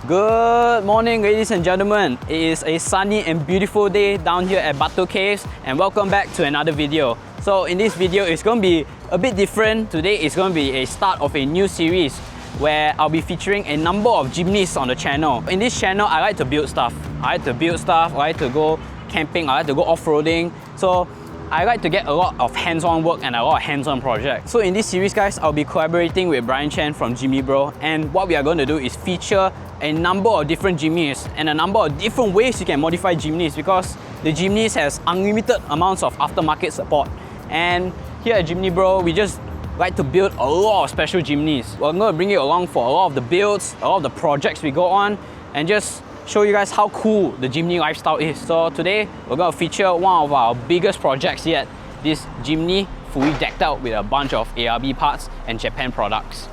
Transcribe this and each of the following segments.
Good morning, ladies and gentlemen. It is a sunny and beautiful day down here at Batu Caves, and welcome back to another video. So in this video, it's going to be a bit different. Today is going to be a start of a new series where I'll be featuring a number of Jimnys on the channel. In this channel, I like to build stuff. I like to go camping, I like to go off-roading. So I like to get a lot of hands-on work and a lot of hands-on projects. So in this series, guys, I'll be collaborating with Chen from Jimny Bro, and what we are going to do is feature a number of different Jimnys and a number of different ways you can modify Jimnys, because the Jimnys has unlimited amounts of aftermarket support. And here at Jimny Bro, we just like to build a lot of special Jimnys. We're going to bring you along for a lot of the builds, a lot of the projects we go on, and just show you guys how cool the Jimny lifestyle is. So today, we're going to feature one of our biggest projects yet, this Jimny fully decked out with a bunch of ARB parts and Japan products.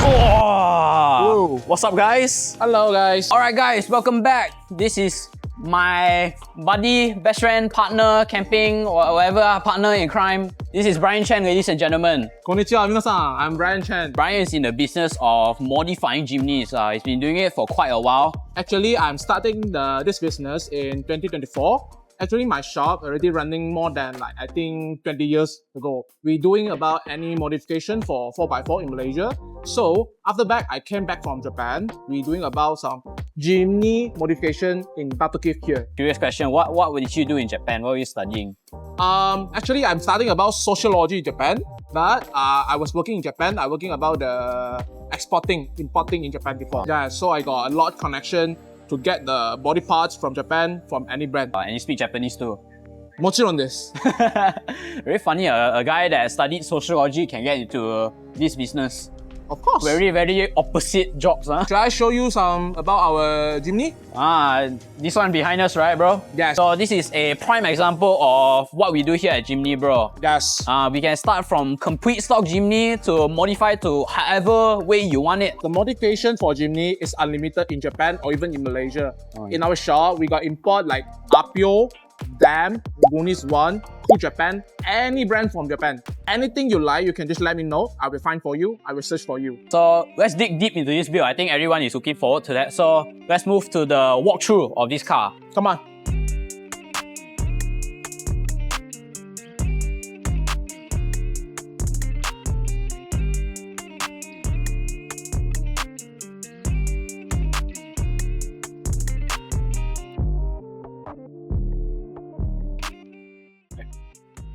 Oh! What's up, guys? Hello, guys. Alright, guys, welcome back. This is my buddy, best friend, partner, camping, or whatever, partner in crime. This is Chen, ladies and gentlemen. Konnichiwa, minasan. I'm Chen. Brian is in the business of modifying Jimnys. He's been doing it for quite a while. Actually, I'm starting this business in 2024. Actually, my shop already running more than I think 20 years ago. We're doing about any modification for 4x4 in Malaysia. So after that, I came back from Japan. We're doing about some Jimny modification in Batu Cave here. Curious question, what did you do in Japan? What were you studying? Actually, I'm studying about sociology in Japan. But I was working in Japan. I working about the importing in Japan before. Yeah, so I got a lot of connection to get the body parts from Japan, from any brand. And you speak Japanese too? Mochiron desu. Very funny, a guy that studied sociology can get into this business. Of course. Very opposite jobs, huh? Should I show you some about our Jimny? This one behind us, right, bro? Yes. So this is a prime example of what we do here at Jimny, bro. Yes. We can start from complete stock Jimny to modify to however way you want it. The modification for Jimny is unlimited in Japan or even in Malaysia. In our shop, we got import like Apio, Dam, Jimnys One, to Japan, any brand from Japan. Anything you like, you can just let me know. I will find for you. I will search for you. So let's dig deep into this build. I think everyone is looking forward to that. So let's move to the walkthrough of this car. Come on.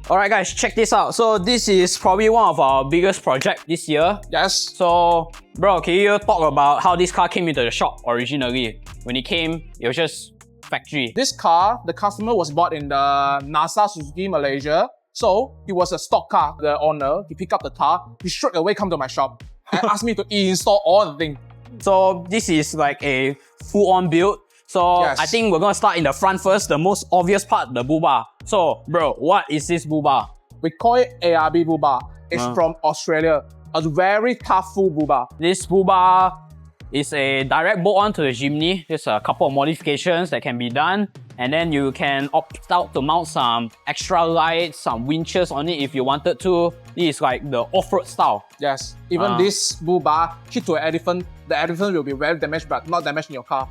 Alright guys, check this out. So this is probably one of our biggest projects this year. Yes. So bro, can you talk about how this car came into the shop originally? When it came, it was just factory. This car, the customer was bought in the NASA Suzuki Malaysia. So it was a stock car. The owner, he picked up the car, he straight away come to my shop and asked me to install all the thing. So this is like a full-on build. So yes. I think we're gonna start in the front first, the most obvious part, the boo bar. So bro, what is this boo bar? We call it ARB boo bar. It's from Australia. A very tough full boo bar. This boo bar is a direct bolt-on to the Jimny. There's a couple of modifications that can be done. And then you can opt out to mount some extra lights, some winches on it if you wanted to. This is like the off-road style. Yes. Even this boo bar, hit to an elephant, the elephant will be very damaged, but not damaged in your car.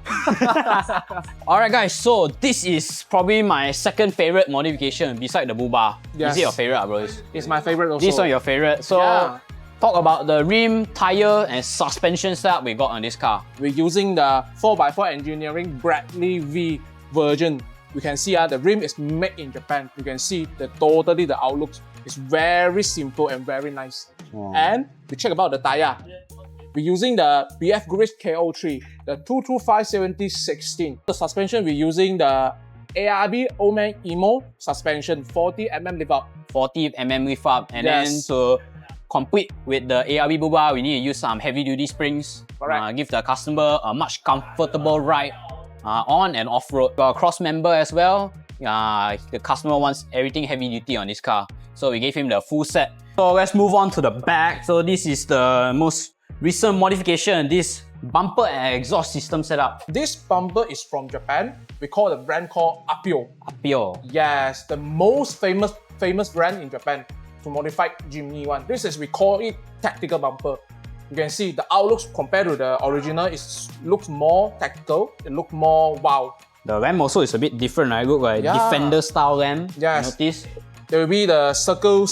Alright guys, so this is probably my second favorite modification beside the boo bar. Yes. Is it your favorite, bro? It's my favorite also. This one your favorite. So yeah. Talk about the rim, tire, and suspension setup we got on this car. We're using the 4x4 Engineering Bradley V version. You can see the rim is made in Japan. You can see the outlook is very simple and very nice. And we check about the tire. We're using the BF Goodrich KO3, the 225/70/16. The suspension, we're using the ARB Oman Emo suspension, 40mm lift up. 40mm lift up, and then to complete with the ARB boo bar, we need to use some heavy-duty springs. Give the customer a much comfortable ride on and off-road. Got a cross member as well. The customer wants everything heavy-duty on this car, so we gave him the full set. So let's move on to the back. So this is the most recent modification, this bumper and exhaust system setup. This bumper is from Japan. We call the brand called Apio. Apio. Yes, the most famous brand in Japan to modify Jimny one. This is, we call it tactical bumper. you can see the outlooks compared to the original looks more tactical. It looks more wow. The lamp also is a bit different, right? Look like Defender style lamp. Yes. Notice? There will be the circle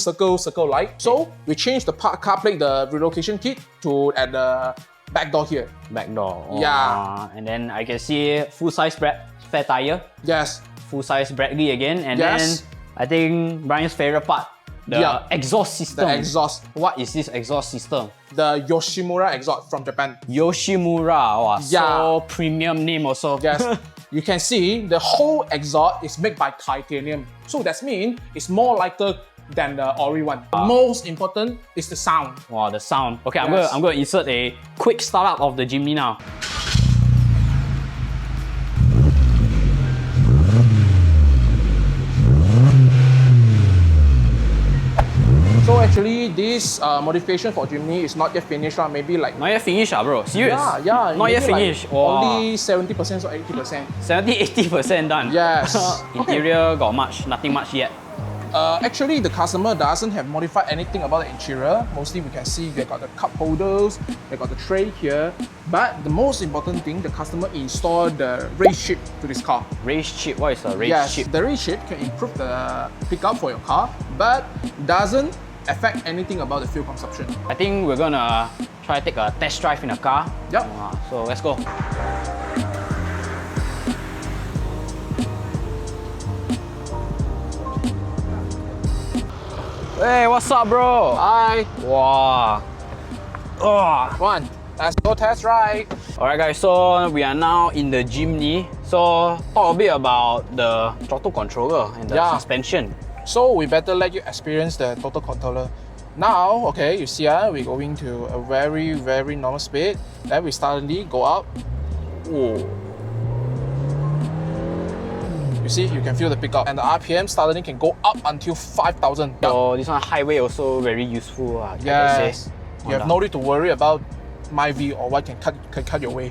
light. So we changed the car plate, the relocation kit to at the back door here. Back door. Oh, Yeah. And then I can see full-size spare tire. Yes. Full-size Bradley again. And Yes. then I think Brian's favorite part, the exhaust system. The exhaust. What is this exhaust system? The Yoshimura exhaust from Japan. Yoshimura. Wow, so premium name also. Yes. You can see the whole exhaust is made by titanium. So that means it's more lighter than the Ori one. The most important is the sound. Wow, the sound. Okay, Yes. I'm gonna insert a quick startup of the Jimny now. So actually, this modification for Jimny is not yet finished. Maybe like Not yet finished, bro. Serious? yeah. Not yet maybe like finished. Wow. Only 70% or 80%. 70-80% done. Yes. Interior got much, nothing much yet. Actually, the customer doesn't have modified anything about the interior. Mostly we can see they got the cup holders, they got the tray here. But the most important thing, the customer installed the race chip to this car. Race chip, what is a race Yes, chip? the race chip can improve the pickup for your car, but doesn't affect anything about the fuel consumption. I think we're gonna try to take a test drive in a car. Yep. So let's go. Hey, what's up, bro? Hi, Wow. Oh. one. Let's go test ride. Alright guys, so we are now in the Jimny. So talk a bit about the throttle controller and the suspension. So we better let you experience the total controller. Now, okay, you see, we're going to a very normal speed. Then we suddenly go up. Oh. You see, you can feel the pickup, and the RPM suddenly can go up until 5,000. So this one highway also very useful. Yes, you have no need to worry about my V or what can cut your way.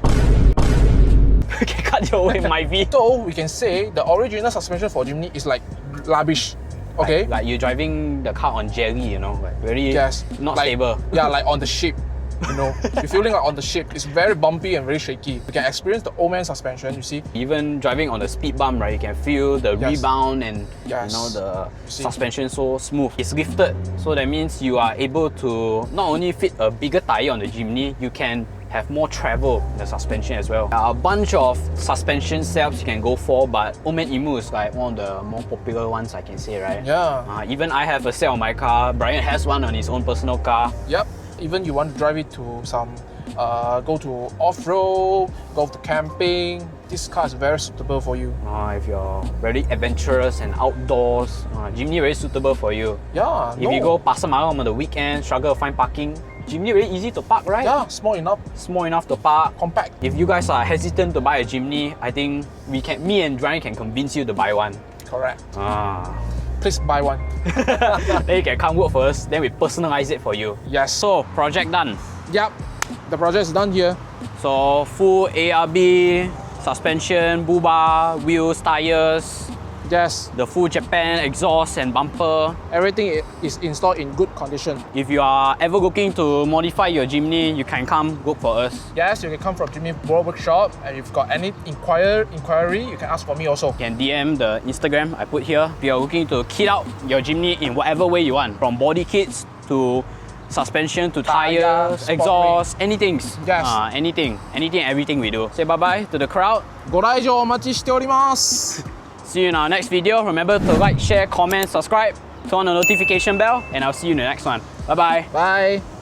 Can cut your way, my V. So we can say the original suspension for Jimny is like rubbish. Okay. Like you're driving the car on jelly, you know, like very not like, stable. Yeah, like on the ship. You know, you're feeling like on the ship. It's very bumpy and very shaky. You can experience the old man suspension. You see. Even driving on the speed bump, right, you can feel the rebound and you know the suspension so smooth. It's lifted, so that means you are able to not only fit a bigger tire on the Jimny, you can have more travel in the suspension as well. A bunch of suspension setups you can go for, but Omen Imu is like one of the more popular ones, I can say, right? Yeah. Even I have a set on my car. Brian has one on his own personal car. Yep. Even you want to drive it to some, go to off-road, go to camping, this car is very suitable for you. If you're very adventurous and outdoors, Jimny very suitable for you. Yeah. If you go Pasar Malam on the weekend, struggle to find parking, Jimny very easy to park, right? Yeah, small enough. Small enough to park. Compact. If you guys are hesitant to buy a Jimny, I think me and Brian can convince you to buy one. Correct. Ah. Please buy one. Then you can come work for us, then we personalize it for you. Yes. So, project done. Yep. The project is done here. So, full ARB, suspension, bull bar, wheels, tires, Yes. the full Japan exhaust and bumper. Everything is installed in good condition. If you are ever looking to modify your Jimny, you can come work for us. Yes, you can come from Jimny Workshop, and if you've got any inquiry, you can ask for me also. You can DM the Instagram I put here. If you are looking to kit out your Jimny in whatever way you want, from body kits to suspension to tires, sport exhaust, anything. Yes. Anything, everything we do. Say bye-bye to the crowd. ご来場お待ちしております。 See you in our next video. Remember to like, share, comment, subscribe, turn on the notification bell, and I'll see you in the next one. Bye-bye. Bye.